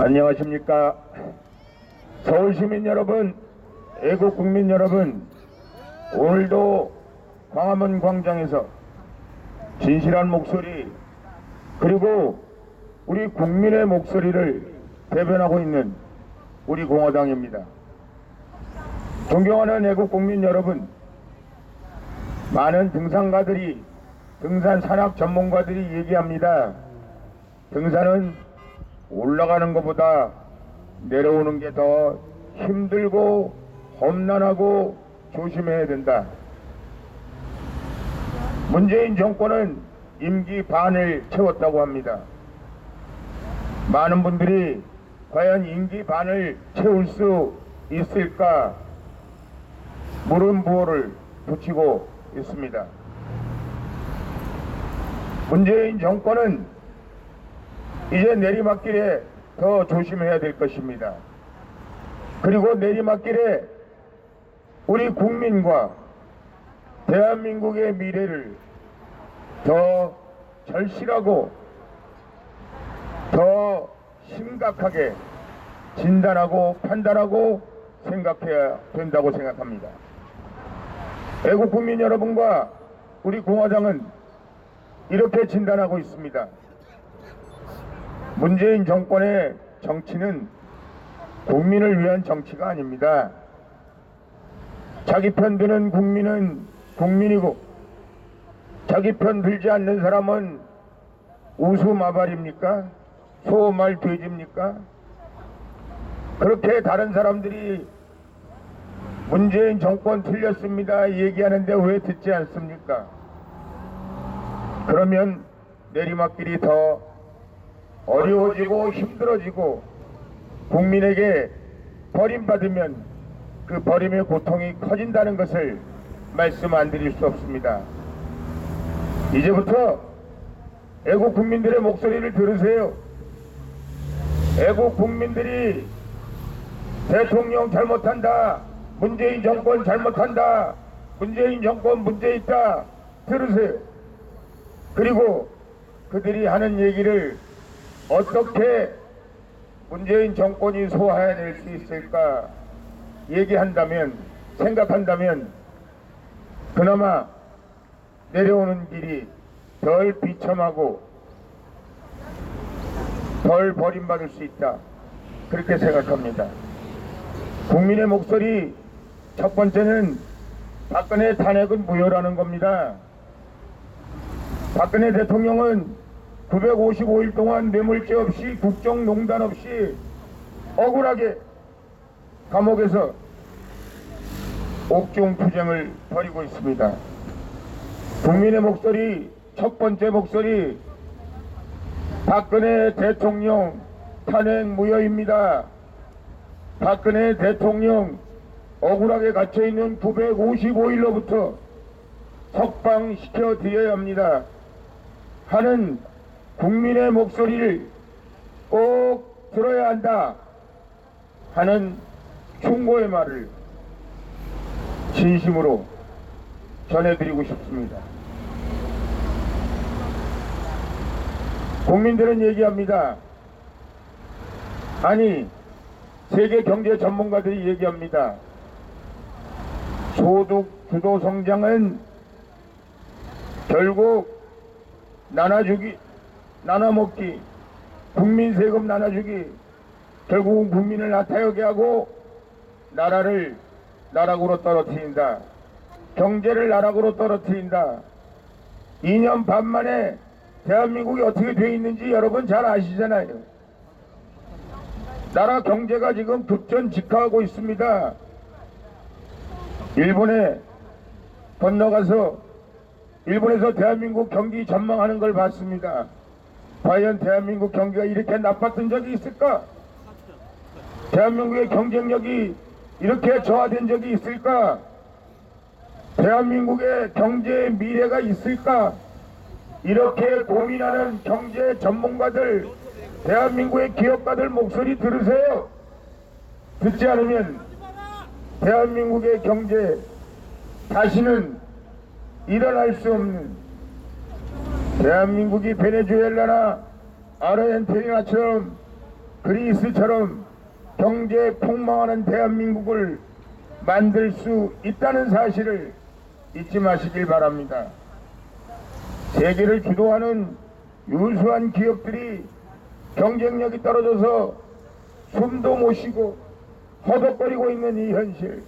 안녕하십니까. 서울시민 여러분, 애국국민 여러분, 오늘도 광화문 광장에서 진실한 목소리 그리고 우리 국민의 목소리를 대변하고 있는 우리 공화당입니다. 존경하는 애국국민 여러분, 많은 등산가들이, 등산 산악 전문가들이 얘기합니다. 등산은 올라가는 것보다 내려오는 게 더 힘들고 험난하고 조심해야 된다. 문재인 정권은 임기 반을 채웠다고 합니다. 많은 분들이 과연 임기 반을 채울 수 있을까 물음부호를 붙이고 있습니다. 문재인 정권은 이제 내리막길에 더 조심해야 될 것입니다. 그리고 내리막길에 우리 국민과 대한민국의 미래를 더 절실하고 더 심각하게 진단하고 판단하고 생각해야 된다고 생각합니다. 애국국민 여러분과 우리 공화당은 이렇게 진단하고 있습니다. 문재인 정권의 정치는 국민을 위한 정치가 아닙니다. 자기 편 드는 국민은 국민이고 자기 편 들지 않는 사람은 우수마발입니까? 소말 돼지입니까? 그렇게 다른 사람들이 문재인 정권 틀렸습니다 얘기하는데 왜 듣지 않습니까? 그러면 내리막길이 더 어려워지고 힘들어지고 국민에게 버림받으면 그 버림의 고통이 커진다는 것을 말씀 안 드릴 수 없습니다. 이제부터 애국 국민들의 목소리를 들으세요. 애국 국민들이 대통령 잘못한다, 문재인 정권 잘못한다, 문재인 정권 문제 있다 들으세요. 그리고 그들이 하는 얘기를 어떻게 문재인 정권이 소화해낼 수 있을까 얘기한다면, 생각한다면 그나마 내려오는 길이 덜 비참하고 덜 버림받을 수 있다, 그렇게 생각합니다. 국민의 목소리 첫 번째는 박근혜 탄핵은 무효라는 겁니다. 박근혜 대통령은 955일 동안 뇌물죄 없이 국정농단 없이 억울하게 감옥에서 옥중투쟁을 벌이고 있습니다. 국민의 목소리 첫 번째 목소리, 박근혜 대통령 탄핵 무효입니다. 박근혜 대통령 억울하게 갇혀있는 955일로부터 석방시켜 드려야 합니다 하는 국민의 목소리를 꼭 들어야 한다 하는 충고의 말을 진심으로 전해드리고 싶습니다. 국민들은 얘기합니다. 아니, 세계 경제 전문가들이 얘기합니다. 소득 주도 성장은 결국 나눠주기, 나눠먹기, 국민 세금 나눠주기, 결국은 국민을 나태하게 하고 나라를 나락으로 떨어뜨린다. 경제를 나락으로 떨어뜨린다. 2년 반 만에 대한민국이 어떻게 돼 있는지 여러분 잘 아시잖아요. 나라 경제가 지금 급전직하하고 있습니다. 일본에 건너가서 일본에서 대한민국 경기 전망하는 걸 봤습니다. 과연 대한민국 경기가 이렇게 나빴던 적이 있을까? 대한민국의 경쟁력이 이렇게 저하된 적이 있을까? 대한민국의 경제의 미래가 있을까? 이렇게 고민하는 경제 전문가들, 대한민국의 기업가들 목소리 들으세요. 듣지 않으면 대한민국의 경제 다시는 일어날 수 없는, 대한민국이 베네수엘라나 아르헨티나처럼 그리스처럼 경제 폭망하는 대한민국을 만들 수 있다는 사실을 잊지 마시길 바랍니다. 세계를 주도하는 유수한 기업들이 경쟁력이 떨어져서 숨도 못 쉬고 허덕거리고 있는 이 현실,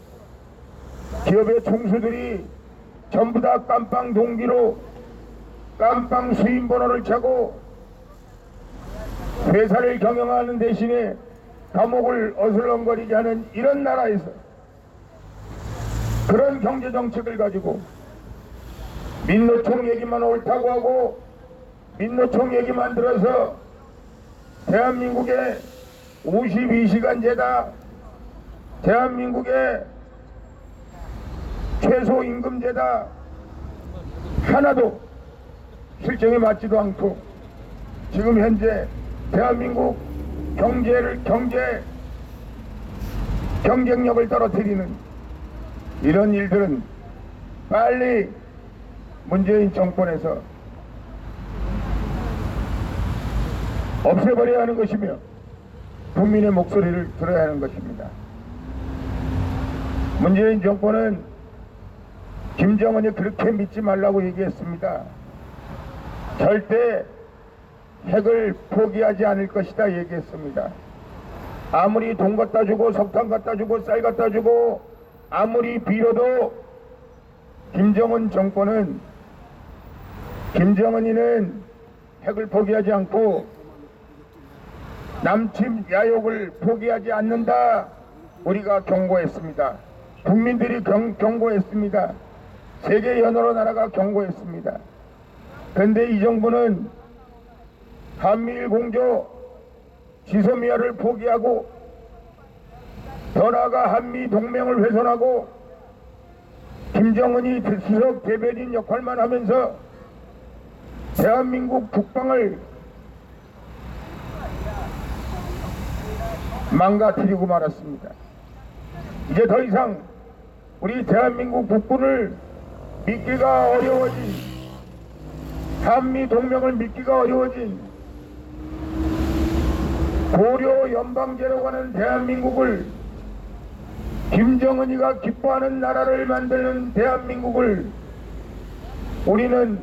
기업의 총수들이 전부 다 깜빵 동기로 깜빵 수임번호를 차고 회사를 경영하는 대신에 감옥을 어슬렁거리게 하는 이런 나라에서 그런 경제정책을 가지고 민노총 얘기만 옳다고 하고 민노총 얘기만 들어서 대한민국의 52시간제다, 대한민국의 최소임금제다 하나도 실정에 맞지도 않고 지금 현재 대한민국 경쟁력을 떨어뜨리는 이런 일들은 빨리 문재인 정권에서 없애버려야 하는 것이며 국민의 목소리를 들어야 하는 것입니다. 문재인 정권은 김정은이 그렇게 믿지 말라고 얘기했습니다. 절대 핵을 포기하지 않을 것이다 얘기했습니다. 아무리 돈 갖다 주고 석탄 갖다 주고 쌀 갖다 주고 아무리 빌어도 김정은 정권은 김정은이는 핵을 포기하지 않고 남침 야욕을 포기하지 않는다 우리가 경고했습니다. 국민들이 경고했습니다. 세계 여러 나라가 경고했습니다. 그런데 이 정부는 한미일 공조 지소미아를 포기하고 더 나아가 한미 동맹을 훼손하고 김정은이 수석 대변인 역할만 하면서 대한민국 국방을 망가뜨리고 말았습니다. 이제 더 이상 우리 대한민국 국군을 믿기가 어려워진, 한미 동맹을 믿기가 어려워진 고려 연방제로 가는 대한민국을, 김정은이가 기뻐하는 나라를 만드는 대한민국을 우리는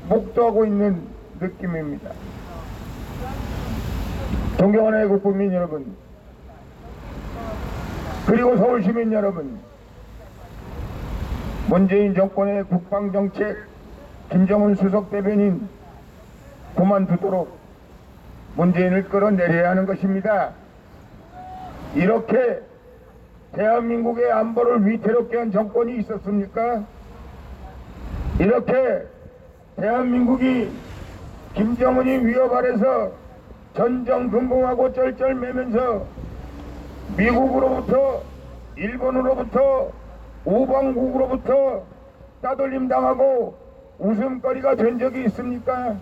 목도하고 있는 느낌입니다. 존경하는 애국 국민 여러분, 그리고 서울 시민 여러분, 문재인 정권의 국방정책, 김정은 수석 대변인 그만두도록 문재인을 끌어내려야 하는 것입니다. 이렇게 대한민국의 안보를 위태롭게 한 정권이 있었습니까? 이렇게 대한민국이 김정은이 위협 아래서 전전긍긍하고 쩔쩔매면서 미국으로부터 일본으로부터 우방국으로부터 따돌림 당하고 웃음거리가 된 적이 있습니까?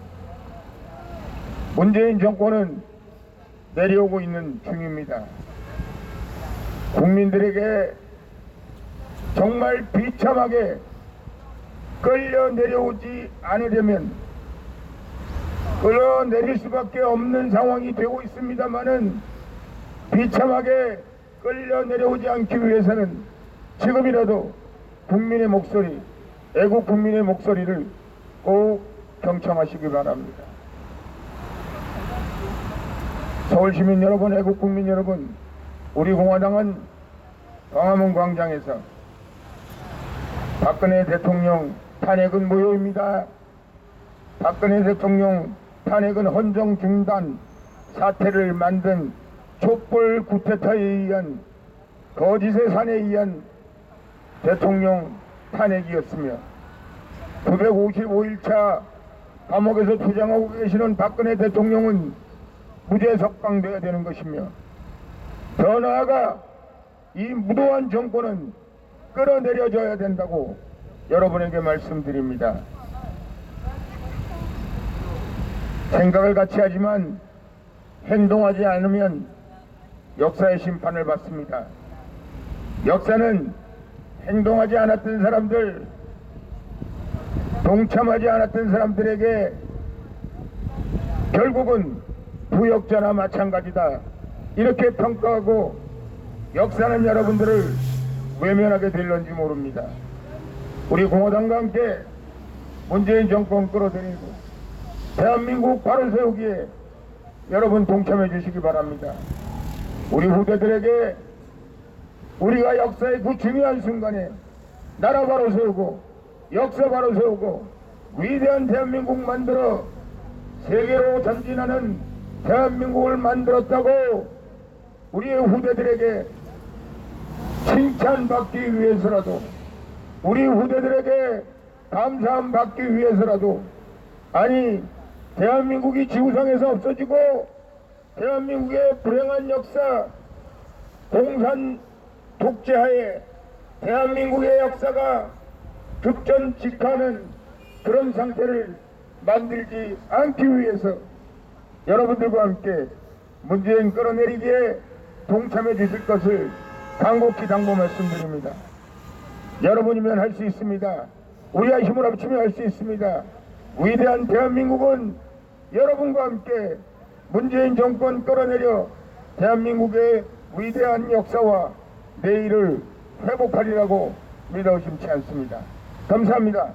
문재인 정권은 내려오고 있는 중입니다. 국민들에게 정말 비참하게 끌려 내려오지 않으려면 끌어내릴 수밖에 없는 상황이 되고 있습니다마는 비참하게 끌려 내려오지 않기 위해서는 지금이라도 국민의 목소리, 애국 국민의 목소리를 꼭 경청하시기 바랍니다. 서울 시민 여러분, 애국 국민 여러분, 우리 공화당은 광화문 광장에서 박근혜 대통령 탄핵은 무효입니다. 박근혜 대통령 탄핵은 헌정 중단 사태를 만든 촛불 쿠데타에 의한 거짓의 산에 의한 대통령 탄핵이었으며 955일차 감옥에서 투쟁하고 계시는 박근혜 대통령은 무죄 석방되어야 되는 것이며, 더 나아가 이 무도한 정권은 끌어내려져야 된다고 여러분에게 말씀드립니다. 생각을 같이 하지만 행동하지 않으면 역사의 심판을 받습니다. 역사는 행동하지 않았던 사람들, 동참하지 않았던 사람들에게 결국은 부역자나 마찬가지다 이렇게 평가하고 역사는 여러분들을 외면하게 될런지 모릅니다. 우리 공화당과 함께 문재인 정권 끌어들이고 대한민국 바로 세우기에 여러분 동참해 주시기 바랍니다. 우리 후대들에게 우리가 역사의 그 중요한 순간에 나라 바로 세우고 역사 바로 세우고 위대한 대한민국 만들어 세계로 전진하는 대한민국을 만들었다고 우리의 후대들에게 칭찬받기 위해서라도 우리 후대들에게 감사함 받기 위해서라도 아니 대한민국이 지구상에서 없어지고 대한민국의 불행한 역사 공산 독재하에 대한민국의 역사가 급전직하는 그런 상태를 만들지 않기 위해서 여러분들과 함께 문재인 끌어내리기에 동참해 주실 것을 간곡히 당부 말씀드립니다. 여러분이면 할 수 있습니다. 우리가 힘을 합치면 할 수 있습니다. 위대한 대한민국은 여러분과 함께 문재인 정권 끌어내려 대한민국의 위대한 역사와 내일을 회복하리라고 믿어 의심치 않습니다. 감사합니다.